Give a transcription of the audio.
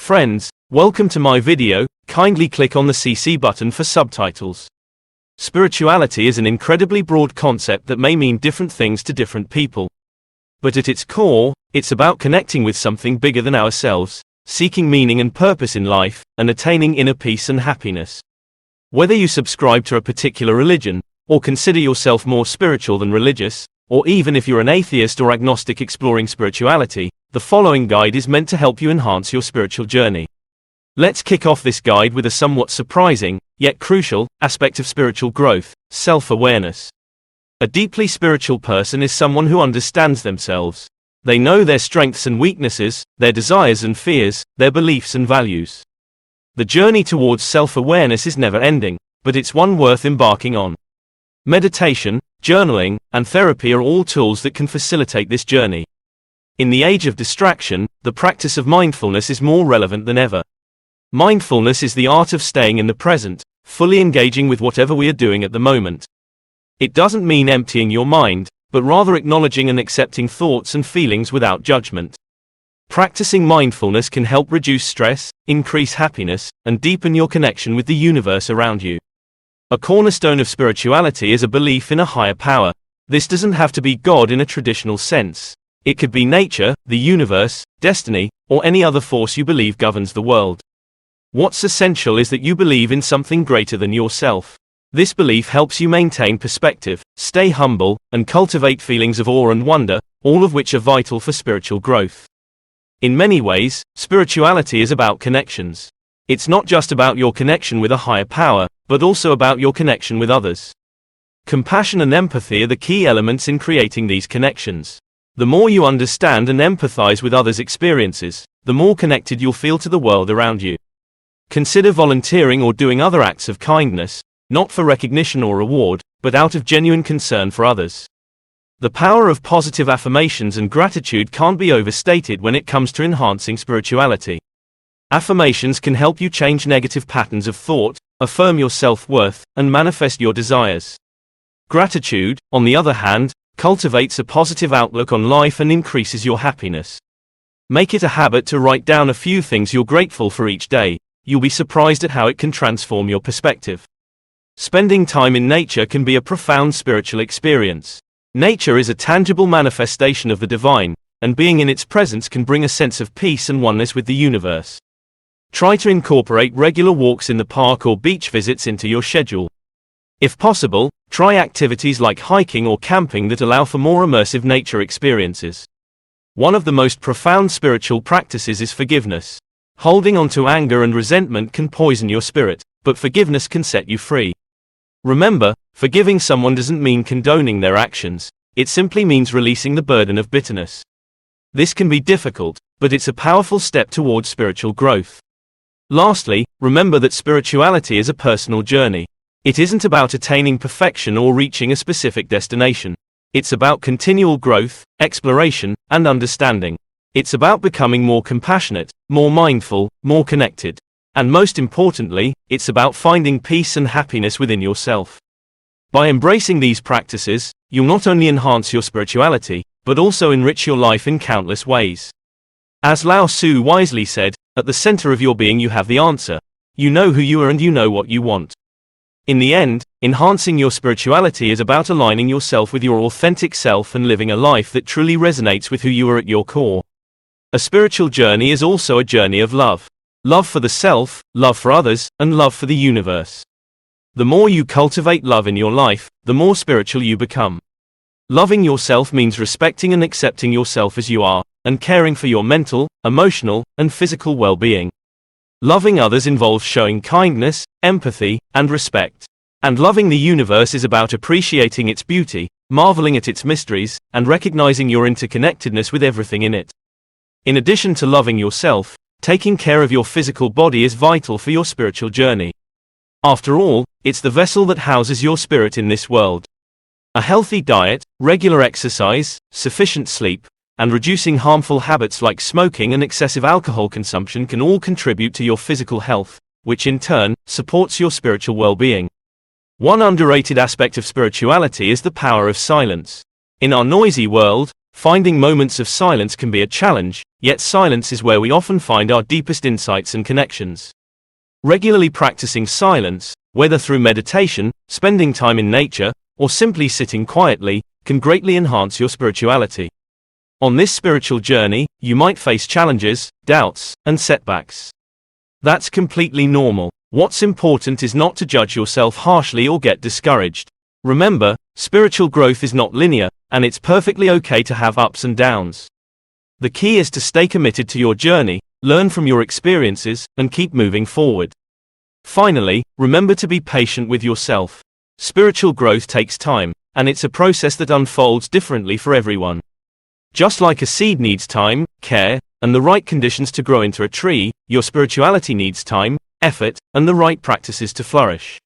Friends, welcome to my video. Kindly click on the CC button for subtitles. Spirituality is an incredibly broad concept that may mean different things to different people. But at its core, it's about connecting with something bigger than ourselves, seeking meaning and purpose in life, and attaining inner peace and happiness. Whether you subscribe to a particular religion, or consider yourself more spiritual than religious, or even if you're an atheist or agnostic exploring spirituality, the following guide is meant to help you enhance your spiritual journey. Let's kick off this guide with a somewhat surprising, yet crucial, aspect of spiritual growth: self-awareness. A deeply spiritual person is someone who understands themselves. They know their strengths and weaknesses, their desires and fears, their beliefs and values. The journey towards self-awareness is never ending, but it's one worth embarking on. Meditation, journaling, and therapy are all tools that can facilitate this journey. In the age of distraction, the practice of mindfulness is more relevant than ever. Mindfulness is the art of staying in the present, fully engaging with whatever we are doing at the moment. It doesn't mean emptying your mind, but rather acknowledging and accepting thoughts and feelings without judgment. Practicing mindfulness can help reduce stress, increase happiness, and deepen your connection with the universe around you. A cornerstone of spirituality is a belief in a higher power. This doesn't have to be God in a traditional sense. It could be nature, the universe, destiny, or any other force you believe governs the world. What's essential is that you believe in something greater than yourself. This belief helps you maintain perspective, stay humble, and cultivate feelings of awe and wonder, all of which are vital for spiritual growth. In many ways, spirituality is about connections. It's not just about your connection with a higher power, but also about your connection with others. Compassion and empathy are the key elements in creating these connections. The more you understand and empathize with others' experiences, the more connected you'll feel to the world around you. Consider volunteering or doing other acts of kindness, not for recognition or reward, but out of genuine concern for others. The power of positive affirmations and gratitude can't be overstated when it comes to enhancing spirituality. Affirmations can help you change negative patterns of thought, affirm your self-worth, and manifest your desires. Gratitude, on the other hand, cultivates a positive outlook on life and increases your happiness. Make it a habit to write down a few things you're grateful for each day. You'll be surprised at how it can transform your perspective. Spending time in nature can be a profound spiritual experience. Nature is a tangible manifestation of the divine, and being in its presence can bring a sense of peace and oneness with the universe. Try to incorporate regular walks in the park or beach visits into your schedule. If possible, try activities like hiking or camping that allow for more immersive nature experiences. One of the most profound spiritual practices is forgiveness. Holding on to anger and resentment can poison your spirit, but forgiveness can set you free. Remember, forgiving someone doesn't mean condoning their actions. It simply means releasing the burden of bitterness. This can be difficult, but it's a powerful step towards spiritual growth. Lastly, remember that spirituality is a personal journey. It isn't about attaining perfection or reaching a specific destination. It's about continual growth, exploration, and understanding. It's about becoming more compassionate, more mindful, more connected. And most importantly, it's about finding peace and happiness within yourself. By embracing these practices, you'll not only enhance your spirituality, but also enrich your life in countless ways. As Lao Tzu wisely said, at the center of your being you have the answer. You know who you are and you know what you want. In the end, enhancing your spirituality is about aligning yourself with your authentic self and living a life that truly resonates with who you are at your core. A spiritual journey is also a journey of love. Love for the self, love for others, and love for the universe. The more you cultivate love in your life, the more spiritual you become. Loving yourself means respecting and accepting yourself as you are, and caring for your mental, emotional, and physical well-being. Loving others involves showing kindness, empathy, and respect. And loving the universe is about appreciating its beauty, marveling at its mysteries, and recognizing your interconnectedness with everything in it. In addition to loving yourself, taking care of your physical body is vital for your spiritual journey. After all, it's the vessel that houses your spirit in this world. A healthy diet, regular exercise, sufficient sleep, and reducing harmful habits like smoking and excessive alcohol consumption can all contribute to your physical health, which in turn supports your spiritual well-being. One underrated aspect of spirituality is the power of silence. In our noisy world, finding moments of silence can be a challenge, yet silence is where we often find our deepest insights and connections. Regularly practicing silence, whether through meditation, spending time in nature, or simply sitting quietly, can greatly enhance your spirituality. On this spiritual journey, you might face challenges, doubts, and setbacks. That's completely normal. What's important is not to judge yourself harshly or get discouraged. Remember, spiritual growth is not linear, and it's perfectly okay to have ups and downs. The key is to stay committed to your journey, learn from your experiences, and keep moving forward. Finally, remember to be patient with yourself. Spiritual growth takes time, and it's a process that unfolds differently for everyone. Just like a seed needs time, care, and the right conditions to grow into a tree, your spirituality needs time, effort, and the right practices to flourish.